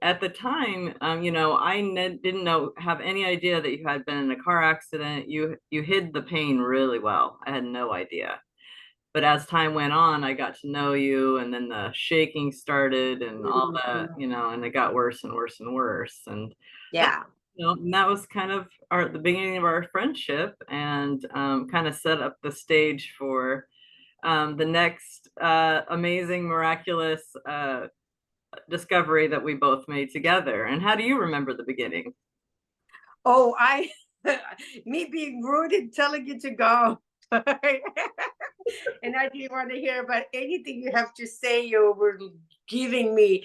at the time, didn't have any idea that you had been in a car accident. You hid the pain really well. I had no idea. But as time went on, I got to know you, and then the shaking started and all that, and it got worse and worse and worse. And that, Yeah. and that was kind of the beginning of our friendship, and kind of set up the stage for the next amazing, miraculous discovery that we both made together. And how do you remember the beginning? Oh, me being rude and telling you to go. And I didn't want to hear about anything you have to say. You were giving me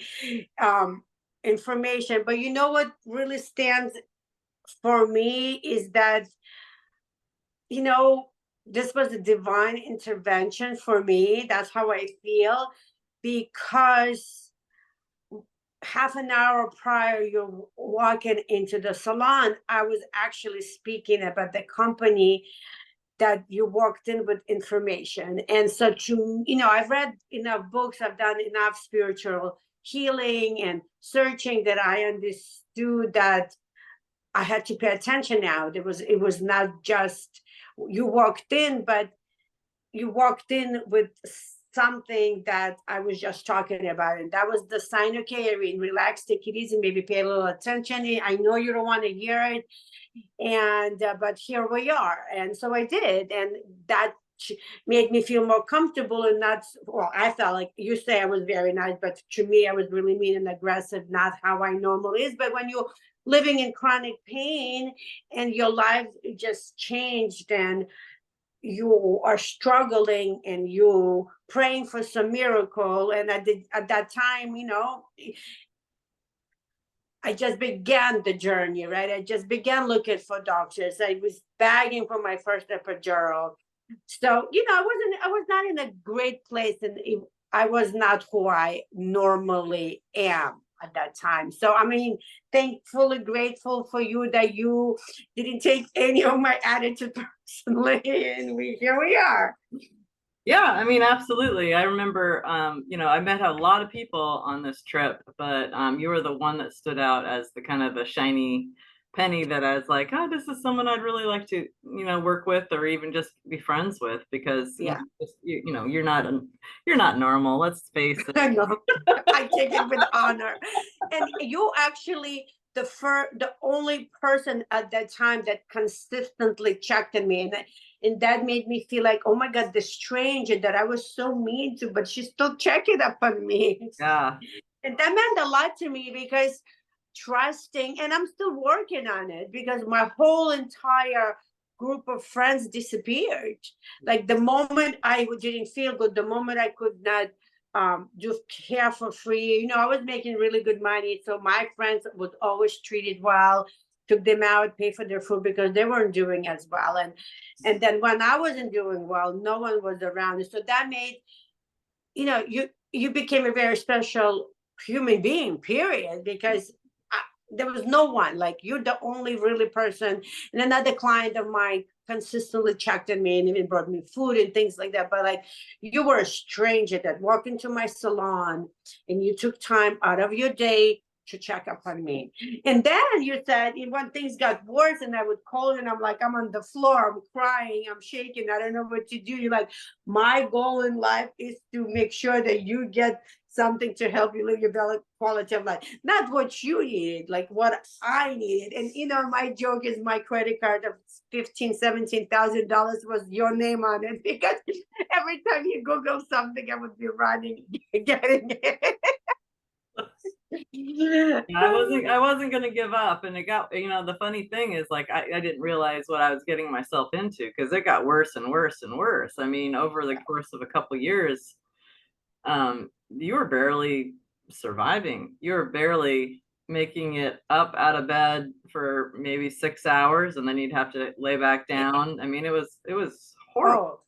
information. But you know what really stands for me is that, you know, this was a divine intervention for me. That's how I feel, because half an hour prior you're walking into the salon, I was actually speaking about the company that you walked in with information. And so I've read enough books, I've done enough spiritual healing and searching that I understood that I had to pay attention now. It was not just you walked in, but you walked in with something that I was just talking about. And that was the sign, okay, Irene, relax, take it easy, maybe pay a little attention. I know you don't want to hear it. And, but here we are. And so I did. And that made me feel more comfortable. And that's, well, I felt like you say I was very nice, but to me, I was really mean and aggressive, not how I normally is. But when you're living in chronic pain and your life just changed, and you are struggling and you praying for some miracle, and at that time, I just began the journey, right? I just began looking for doctors. I was begging for my first epidural. So, I was not in a great place, and I was not who I normally am at that time. So, I mean, thankfully grateful for you that you didn't take any of my attitude personally, and here we are. Yeah, I mean, absolutely. I remember, I met a lot of people on this trip, but you were the one that stood out as the kind of the shiny penny that I was like, oh, this is someone I'd really like to, work with or even just be friends with, because Yeah. you're not normal. Let's face it. I know. I take it with honor. And you actually the only person at that time that consistently checked on me, and that made me feel like, oh my God, the stranger that I was so mean to, but she's still checking up on me. Yeah. And that meant a lot to me, because trusting, and I'm still working on it, because my whole entire group of friends disappeared. Like the moment I didn't feel good, the moment I could not do care for free, I was making really good money. So my friends was always treated well, took them out, pay for their food, because they weren't doing as well. And then when I wasn't doing well, no one was around. So that made, you became a very special human being, period, because there was no one like you're the only really person. And another client of mine consistently checked on me and even brought me food and things like that. But like, you were a stranger that walked into my salon, and you took time out of your day to check up on me. And then you said, when things got worse and I would call you, and I'm like, I'm on the floor, I'm crying, I'm shaking, I don't know what to do. You're like, my goal in life is to make sure that you get something to help you live your better quality of life, not what you needed, like what I needed. And my joke is my credit card of $15,000-$17,000 was your name on it, because every time you Google something, I would be running getting it. I wasn't gonna give up, and it got, the funny thing is, like, I didn't realize what I was getting myself into, because it got worse and worse and worse. I mean, over the course of a couple years, you were barely surviving. You were barely making it up out of bed for maybe 6 hours, and then you'd have to lay back down. I mean, it was horrible. Oh,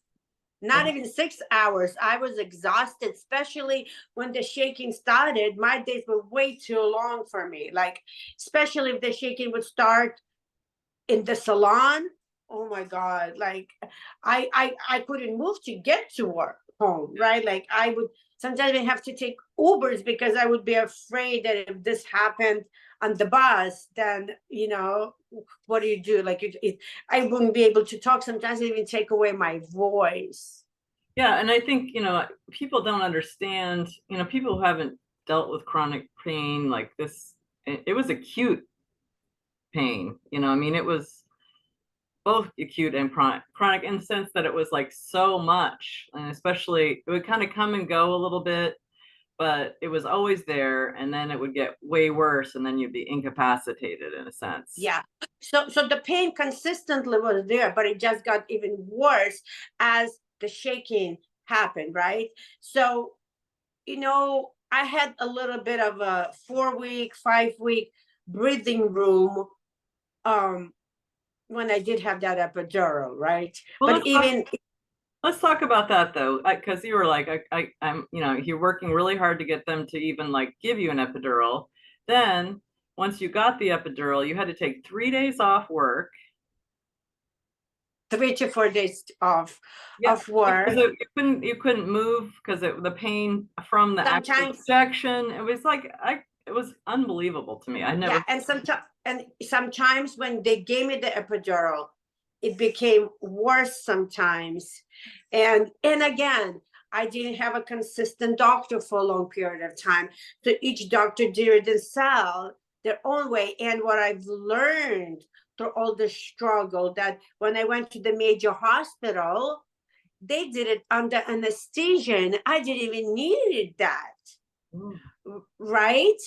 not even 6 hours. I was exhausted, especially when the shaking started. My days were way too long for me. Like, especially if the shaking would start in the salon. Oh my God. Like, I couldn't move to get to work home, right? Like, I would sometimes I have to take Ubers because I would be afraid that if this happened on the bus, then, you know, what do you do? Like, I wouldn't be able to talk. Sometimes it even take away my voice. Yeah, and I think, you know, people don't understand, you know, people who haven't dealt with chronic pain like this, it was acute pain, you know, I mean, it was both acute and chronic in the sense that it was like so much, and especially it would kind of come and go a little bit, but it was always there, and then it would get way worse, and then you'd be incapacitated in a sense. Yeah. So the pain consistently was there, but it just got even worse as the shaking happened, right? So, you know, I had a little bit of a 4-week, 5-week breathing room when I did have that epidural, right? Well, But even let's talk about that though, because you were like, I'm, you know, you're working really hard to get them to even like give you an epidural. Then once you got the epidural, you had to take 3 days off work. 3 to 4 days off Yeah, of work. because you couldn't move because the pain from the actual Sometimes, injection. It was like it was unbelievable to me. I never. yeah, and sometimes when they gave me the epidural, it became worse sometimes. And again, I didn't have a consistent doctor for a long period of time. So each doctor did it themselves, their own way. And what I've learned through all the struggle, that when I went to the major hospital, they did it under anesthesia, and I didn't even need that. Mm. Right?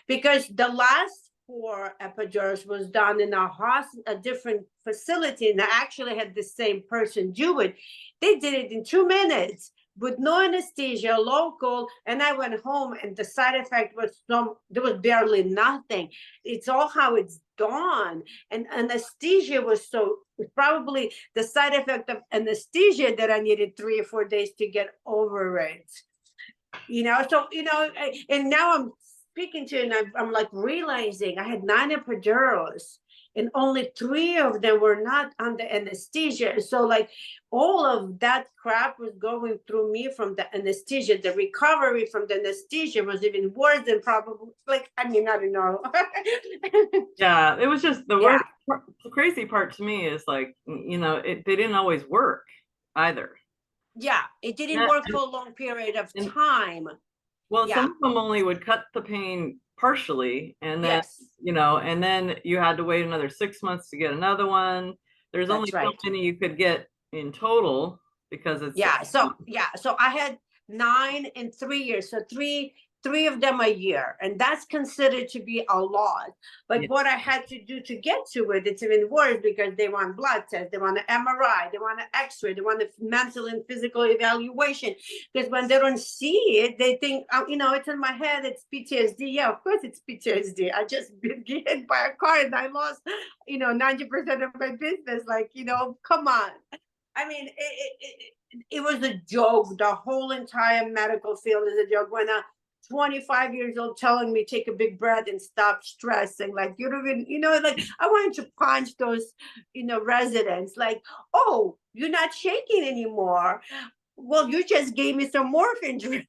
Because the last 4 epidurals was done in a different facility, and I actually had the same person do it. They did it in 2 minutes with no anesthesia, local, and I went home, and the side effect was there was barely nothing. It's all how it's done. And anesthesia was probably the side effect of anesthesia that I needed 3 or 4 days to get over it. You know, so, you know, and now I'm speaking to you, and I'm like realizing I had 9 epidurals, and only 3 of them were not under anesthesia. So like all of that crap was going through me from the anesthesia. The recovery from the anesthesia was even worse than probably, like, I mean, I don't know. Yeah, it was just the Yeah. worst. The crazy part to me is like, you know, they didn't always work either. Yeah, it didn't Yeah, work for a long period of and time. well, some Yeah. of them only would cut the pain partially, and then, Yes, you know, and then you had to wait another 6 months to get another one. There's only that's so right. many you could get in total because it's Yeah. So I had 9 in 3 years. So three of them a year, and that's considered to be a lot. But yeah, what I had to do to get to it, it's even worse, because they want blood tests, they want an MRI, they want an X-ray, they want a mental and physical evaluation. Because when they don't see it, they think, you know, it's in my head, it's PTSD. Yeah, of course it's PTSD. I just been hit by a car and I lost, you know, 90% of my business. Like, you know, come on. I mean, it was a joke. The whole entire medical field is a joke. When a 25 years old telling me take a big breath and stop stressing, like, you don't even, you know, like, I wanted to punch those, you know, residents. Like, oh, you're not shaking anymore. Well, you just gave me some morphine.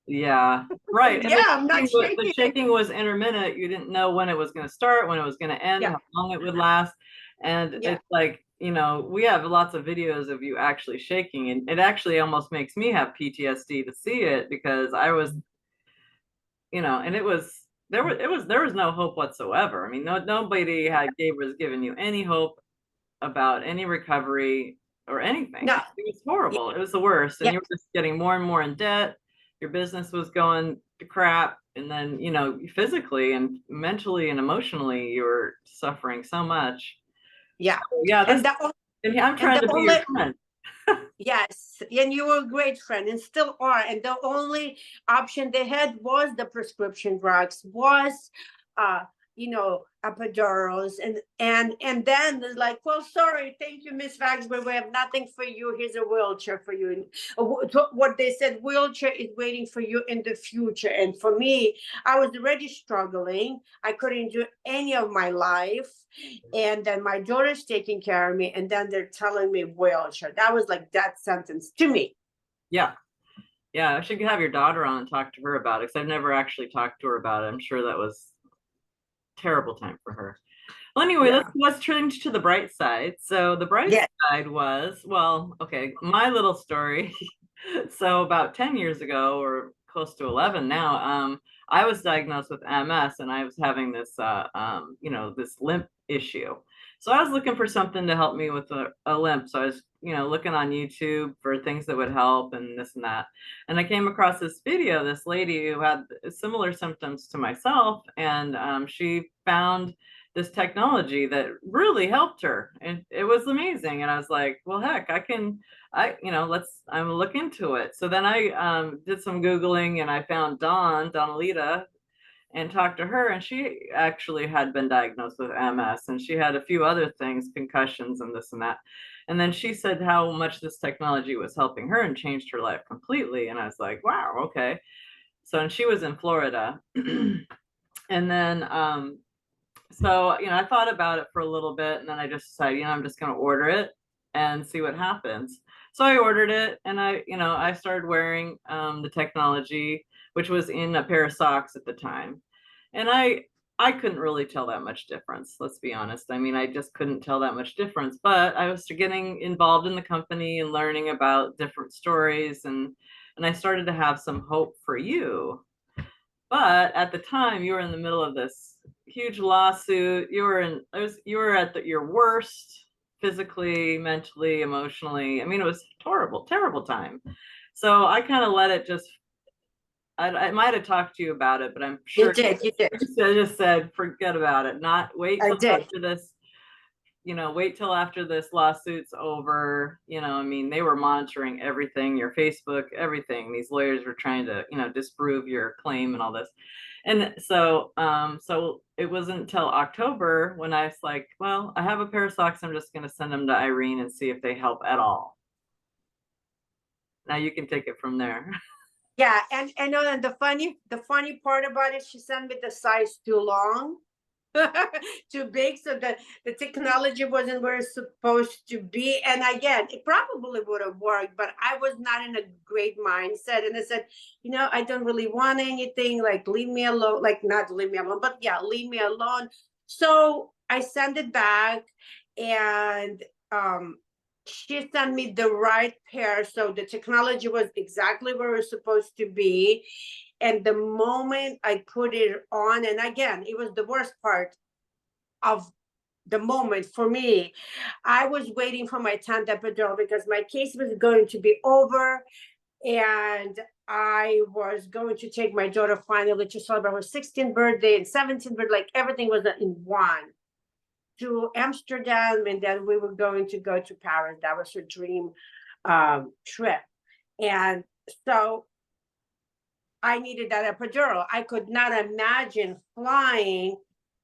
yeah, right. And Yeah, I'm not the shaking. shaking was intermittent. You didn't know when it was going to start, when it was going to end, Yeah, how long it would last. And yeah, it's like, you know, we have lots of videos of you actually shaking, and it actually almost makes me have PTSD to see it, because I was, you know, and there was no hope whatsoever. I mean, nobody was giving you any hope about any recovery or anything. no, It was horrible. It was the worst. And yeah, you were just getting more and more in debt. Your business was going to crap. And then, you know, physically and mentally and emotionally, you were suffering so much. yeah. So, yeah, And and I'm and trying the to be your only friend. Yes, and you were a great friend and still are. And the only option they had was the prescription drugs, was uh, you know, epidurals, and then they're like, well, sorry, thank you, Miss Vaksberg, we have nothing for you. Here's a wheelchair for you. And what they said, wheelchair is waiting for you in the future. And for me, I was already struggling. I couldn't do any of my life. And then my daughter's taking care of me, and then they're telling me wheelchair. That was like that sentence to me. Yeah. Yeah, I should have your daughter on and talk to her about it, because I've never actually talked to her about it. I'm sure that was a terrible time for her. Well, anyway, Yeah. let's turn to the bright side. So the bright Yeah. side was, well, okay, my little story. So about 10 years ago, or close to 11 now, I was diagnosed with MS, and I was having this, this limp issue. So I was looking for something to help me with a limp. So I was, looking on YouTube for things that would help and this and that. And I came across this video, this lady who had similar symptoms to myself, and she found this technology that really helped her, and it was amazing. And I was like, well, heck, I'm look into it. So then I did some Googling, and I found Donalita, and talked to her, and she actually had been diagnosed with MS, and she had a few other things, concussions and this and that. And then she said how much this technology was helping her and changed her life completely. And I was like, wow, okay. So, and she was in Florida. And then so, I thought about it for a little bit, and then I just decided, I'm just going to order it and see what happens. So I ordered it, and I started wearing the technology, which was in a pair of socks at the time. And I couldn't really tell that much difference, let's be honest. I mean, I just couldn't tell that much difference, but I was getting involved in the company and learning about different stories, and I started to have some hope for you. But at the time, you were in the middle of this huge lawsuit. You were at your worst, physically, mentally, emotionally. I mean, it was horrible, terrible time. So I kind of let it just. I might have talked to you about it, but I'm You sure did. You did. I just said forget about it. Not wait I till did. after this. Wait till after this lawsuit's over. I mean, they were monitoring everything, your Facebook, everything. These lawyers were trying to, disprove your claim and all this. And so it wasn't until October when I was like, well, I have a pair of socks. I'm just going to send them to Irene and see if they help at all. Now you can take it from there. Yeah, and the funny part about it, she sent me the size too long, too big, so the technology wasn't where it's supposed to be. And again, it probably would have worked, but I was not in a great mindset. And I said, I don't really want anything. Like, leave me alone. Like, not leave me alone, but yeah, leave me alone. So I sent it back, and she sent me the right pair. So the technology was exactly where it was supposed to be. And the moment I put it on, and again, it was the worst part of the moment for me. I was waiting for my 10th epidural because my case was going to be over. And I was going to take my daughter finally to celebrate her 16th birthday and 17th birthday. Like, everything was in one, to Amsterdam, and then we were going to go to Paris. That was her dream trip. And so I needed that epidural. I could not imagine flying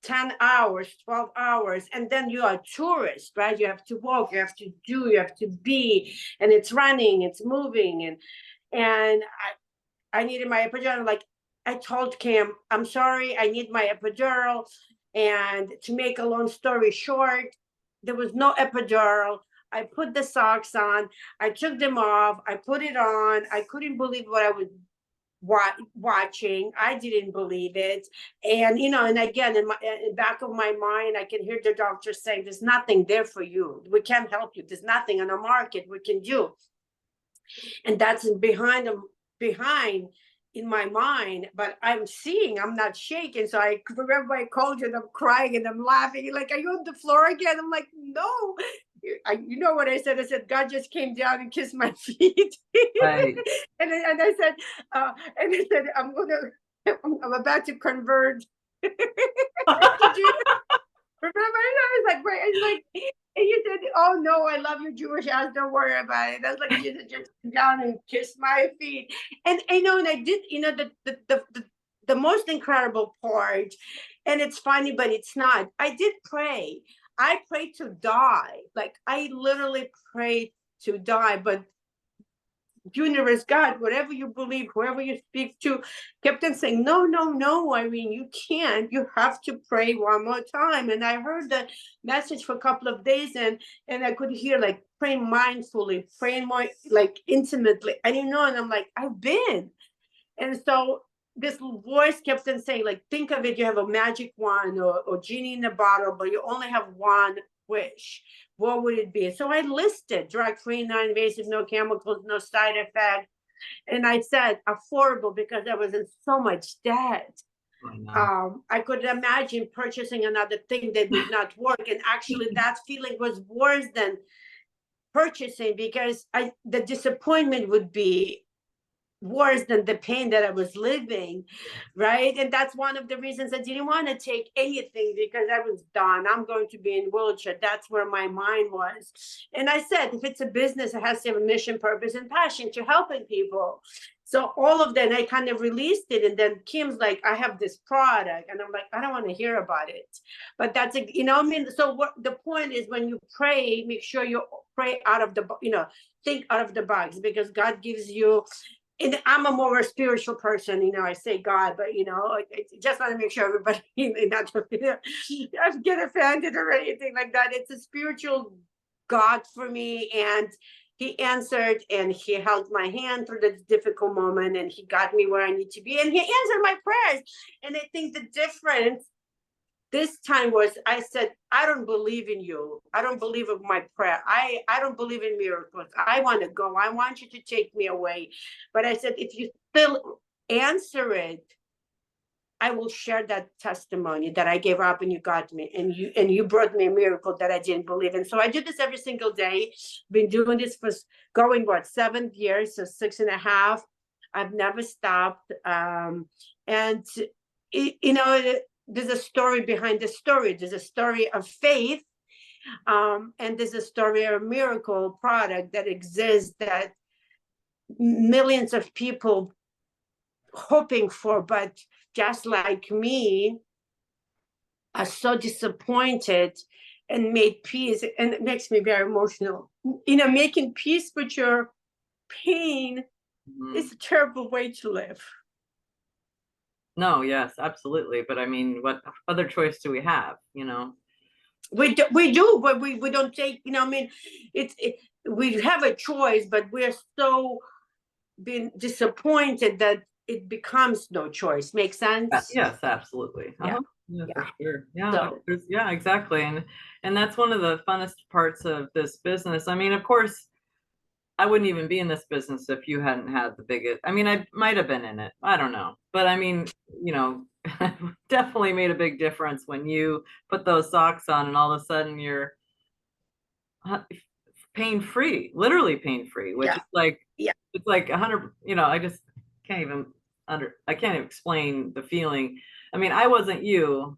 10 hours, 12 hours, and then you are a tourist, right? You have to walk, you have to do, you have to be, and it's running, it's moving, and I needed my epidural. Like, I told Kim, I'm sorry, I need my epidural. And to make a long story short, there was no epidural. I put the socks on, I took them off, I put it on. I couldn't believe what I was watching. I didn't believe it. And, and again, in the back of my mind, I can hear the doctor saying, there's nothing there for you. We can't help you. There's nothing on the market we can do. And that's behind in my mind, but I'm seeing, I'm not shaking. So I remember I called you and I'm crying and I'm laughing. You're like, are you on the floor again? I'm like, no. You know what I said? I said, God just came down and kissed my feet. Right. and I said, I'm about to convert. Did you remember? I was like, right. I was like, and you said, oh no, I love your Jewish house. Don't worry about it. I was like, Jesus just came down and kissed my feet. And I know, and I did, the most incredible part, and it's funny, but it's not. I did pray. I prayed to die. Like, I literally prayed to die. But universe, God, whatever you believe, whoever you speak to, kept on saying, no, no, no, Irene, you can't. You have to pray one more time. And I heard that message for a couple of days, and I could hear like praying mindfully, praying more like intimately. I didn't know. And I'm like, I've been. And so this voice kept on saying, like, think of it, you have a magic wand or genie in a bottle, but you only have one wish. What would it be? So I listed drug-free, non-invasive, no chemicals, no side effect. And I said affordable because I was in so much debt. I could imagine purchasing another thing that would not work. And actually that feeling was worse than purchasing, because the disappointment would be worse than the pain that I was living, right? And that's one of the reasons I didn't want to take anything, because I was done. I'm going to be in wheelchair. That's where my mind was. And I said, if it's a business, it has to have a mission, purpose, and passion to helping people. So all of that, I kind of released it. And then Kim's like, I have this product. And I'm like, I don't want to hear about it. But that's, you know, I mean, so what the point is, when you pray, make sure you pray out of the, think out of the box, because God gives you, and I'm a more spiritual person, I say God, but I just want to make sure everybody not get offended or anything like that. It's a spiritual God for me, and he answered, and he held my hand through this difficult moment, and he got me where I need to be, and he answered my prayers. And I think the difference this time was, I said, I don't believe in you. I don't believe in my prayer. I don't believe in miracles. I want to go. I want you to take me away. But I said, if you still answer it, I will share that testimony that I gave up and you got me, and you brought me a miracle that I didn't believe in. So I do this every single day. Been doing this for going 7 years, so 6.5. I've never stopped. And there's a story behind the story. There's a story of faith, and there's a story of a miracle product that exists that millions of people hoping for, but just like me, are so disappointed, and made peace. And it makes me very emotional. Making peace with your pain is a terrible way to live. No, yes, absolutely. But I mean, what other choice do we have? We do, but we don't take. We have a choice, but we're so been disappointed that it becomes no choice. Make sense? Yes, absolutely. Yeah. Yeah, Yeah. for sure. Yeah, So, yeah, exactly. And that's one of the funnest parts of this business. I mean, of course, I wouldn't even be in this business if you hadn't had the biggest. I mean, I might have been in it. I don't know. But I mean, definitely made a big difference when you put those socks on and all of a sudden you're pain-free, literally pain-free, which is like, it's like 100, I just can't even I can't even explain the feeling. I mean, I wasn't you,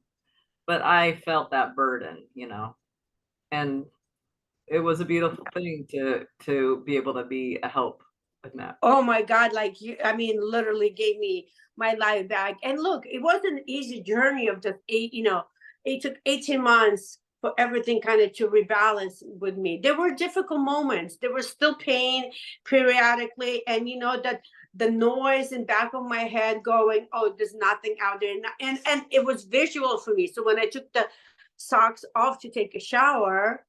but I felt that burden, and it was a beautiful thing to be able to be a help with that. oh my God, like literally gave me my life back. And look, it wasn't an easy journey of just it took 18 months for everything kind of to rebalance with me. There were difficult moments. There was still pain periodically. And that the noise in back of my head going, oh, there's nothing out there. And it was visual for me. So when I took the socks off to take a shower,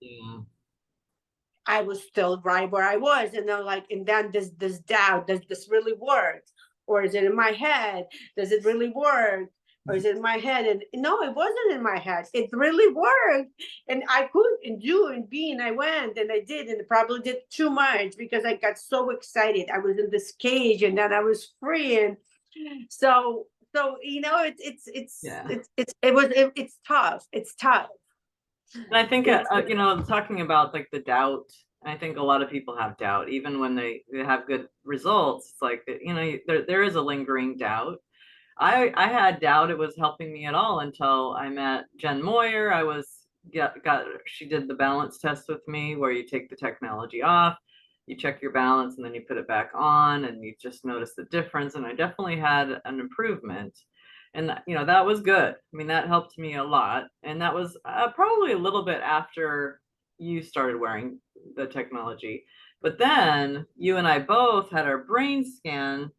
I was still right where I was. And then and then this doubt, does this really work? Or is it in my head? Does it really work? Or is it in my head? And no, it wasn't in my head. It really worked. And I could do and be, and I went and I did, and probably did too much because I got so excited. I was in this cage, and then I was free. And so it's tough. It's tough. And I think, talking about like the doubt, I think a lot of people have doubt, even when they have good results. It's like, there is a lingering doubt. I had doubt it was helping me at all until I met Jen Moyer. She did the balance test with me, where you take the technology off, you check your balance, and then you put it back on, and you just notice the difference. And I definitely had an improvement. And that was good. I mean, that helped me a lot. And that was probably a little bit after you started wearing the technology, But then you and I both had our brain scan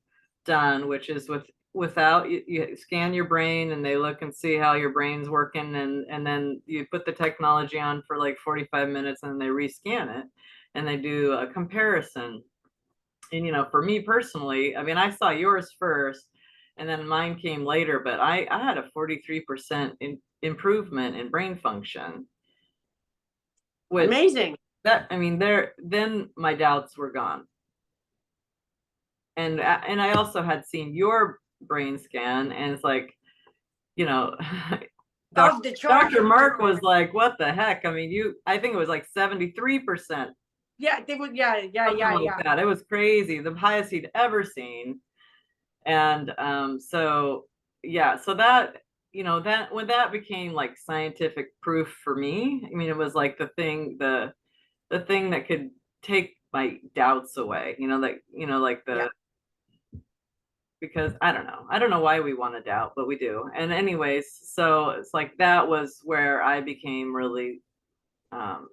done, which is without you scan your brain and they look and see how your brain's working, and then you put the technology on for like 45 minutes and they rescan it and they do a comparison. And for me personally, I mean, I saw yours first and then mine came later, but I had a 43% improvement in brain function, which Amazing. that, I mean, then my doubts were gone. And I also had seen your brain scan, and it's like, you know, Off the chart Dr. Mark was improvement. like, what the heck? I mean, I think it was like 73%, Yeah, they would. Yeah, yeah, something yeah, like yeah. that. It was crazy, the highest he'd ever seen. And so yeah, so that, that when that became like scientific proof for me, I mean, it was like the thing that could take my doubts away, like Yeah. because I don't know why we want to doubt, but we do. And anyways, so it's like that was where I became really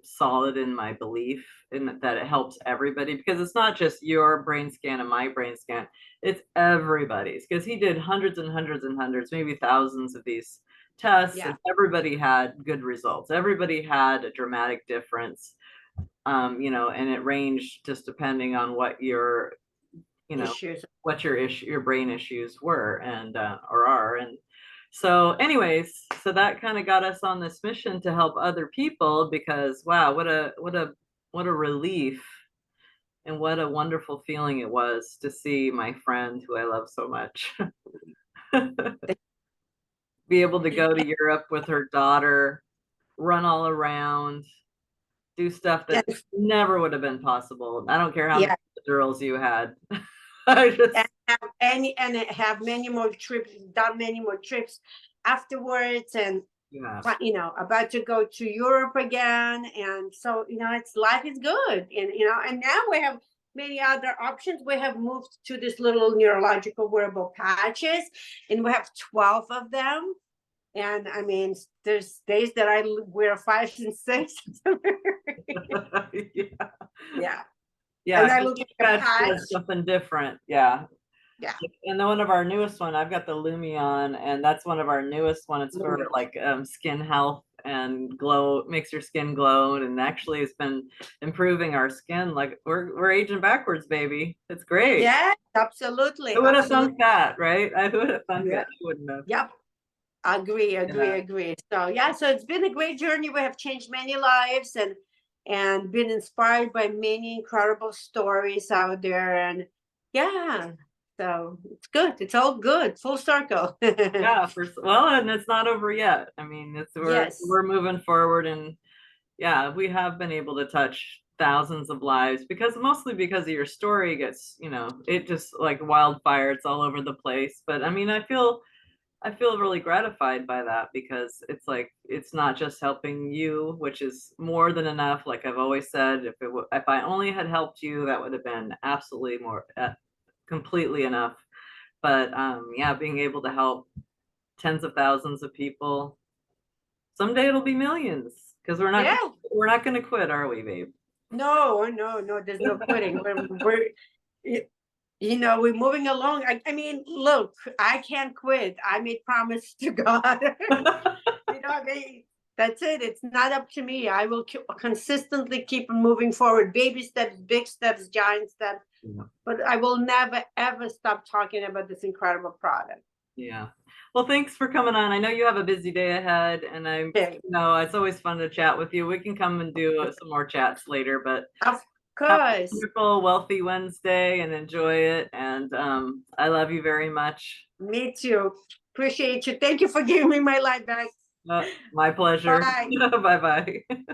solid in my belief in that it helps everybody, because it's not just your brain scan and my brain scan, it's everybody's, because he did hundreds and hundreds and hundreds, maybe thousands of these tests, Yeah. and everybody had good results. Everybody had a dramatic difference, and it ranged just depending on what your Issues. your brain issues were, and or are. And so anyways, so that kind of got us on this mission to help other people, because wow, what a relief, and what a wonderful feeling it was to see my friend who I love so much be able to go to Europe with her daughter, run all around, do stuff that Yes. never would have been possible. I don't care how many Yeah. girls you had. I just And have many more trips, done many more trips afterwards, and yeah. about to go to Europe again. And so, it's life is good. And now we have many other options. We have moved to this little neurological wearable patches, and we have 12 of them. And I mean, there's days that I wear 5 and 6. Yeah. Yeah. Yeah, And I because look each at the patch patch. does something different. Yeah. Yeah. And then one of our newest one, I've got the Lumi on, and that's one of our newest one. It's for like skin health and glow, makes your skin glow, and actually it's been improving our skin. Like we're aging backwards, baby. It's great. Yeah, absolutely. Who would have Absolutely. thunk that, right? Who would have thunk Yeah. it? I wouldn't have. Yep. Agree, agree, Yeah. agree. So yeah, so it's been a great journey. We have changed many lives, and been inspired by many incredible stories out there. And yeah, so it's good. It's all good. Full circle. Yeah, well, and it's not over yet. I mean, Yes. we're moving forward, and yeah, we have been able to touch thousands of lives, because mostly because of your story gets, it just like wildfire, it's all over the place. But I mean, I feel really gratified by that, because it's like it's not just helping you, which is more than enough. Like I've always said, if I only had helped you, that would have been absolutely more completely enough. But yeah, being able to help tens of thousands of people, someday it'll be millions, because Yeah. we're not going to quit, are we, babe? No, no, no. There's no quitting. We're moving along. I mean, look, I can't quit. I made promise to God. I mean, that's it. It's not up to me. I will consistently keep moving forward. Baby steps, big steps, giant steps. Yeah. But I will never, ever stop talking about this incredible product. Yeah. Well, thanks for coming on. I know you have a busy day ahead, and Okay. it's always fun to chat with you. We can come and do some more chats later, but Of have a course. wonderful, wealthy Wednesday and enjoy it. And I love you very much. Me too. Appreciate you. Thank you for giving me my life back. My pleasure. Bye. Bye bye.